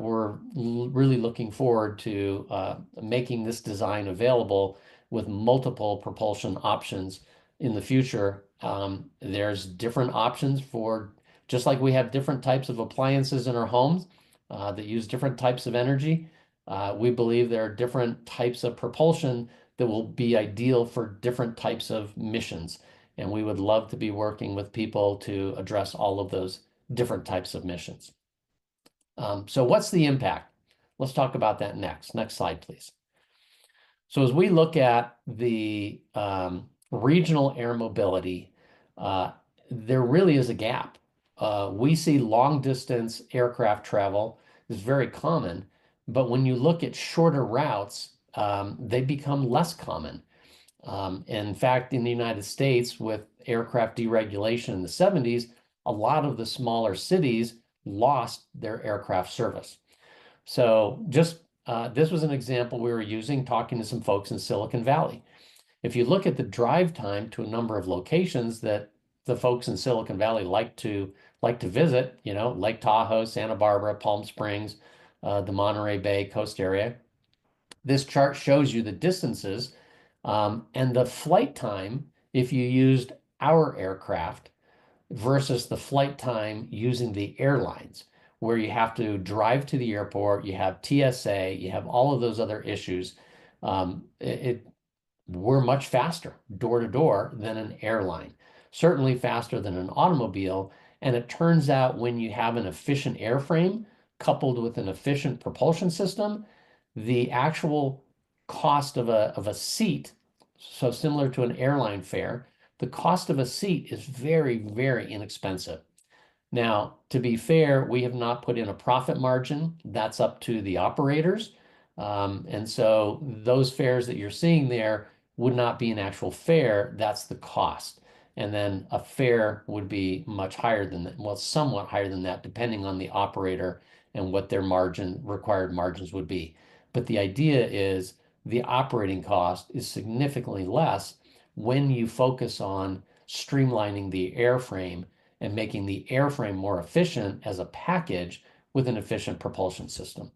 we're really looking forward to making this design available with multiple propulsion options in the future. There's different options for, just like we have different types of appliances in our homes that use different types of energy. We believe there are different types of propulsion that will be ideal for different types of missions. And we would love to be working with people to address all of those different types of missions. So what's the impact? Let's talk about that next. Next slide, please. So as we look at the regional air mobility, there really is a gap. We see long distance aircraft travel is very common, but when you look at shorter routes, they become less common. In fact, in the United States, with aircraft deregulation in the 70s, a lot of the smaller cities lost their aircraft service. So just this was an example we were using talking to some folks in Silicon Valley. If you look at the drive time to a number of locations that the folks in Silicon Valley like to visit, you know, Lake Tahoe, Santa Barbara, Palm Springs, the Monterey Bay coast area, this chart shows you the distances and the flight time if you used our aircraft versus the flight time using the airlines, where you have to drive to the airport, you have TSA, you have all of those other issues. We're much faster door to door than an airline, certainly faster than an automobile. And it turns out when you have an efficient airframe coupled with an efficient propulsion system, the actual cost of a seat, so similar to an airline fare, the cost of a seat is very, very inexpensive. Now, to be fair, we have not put in a profit margin. That's up to the operators. And so those fares that you're seeing there would not be an actual fare. That's the cost. And then a fare would be much higher than that, well, somewhat higher than that, depending on the operator and what their required margins would be. But the idea is the operating cost is significantly less when you focus on streamlining the airframe and making the airframe more efficient as a package with an efficient propulsion system.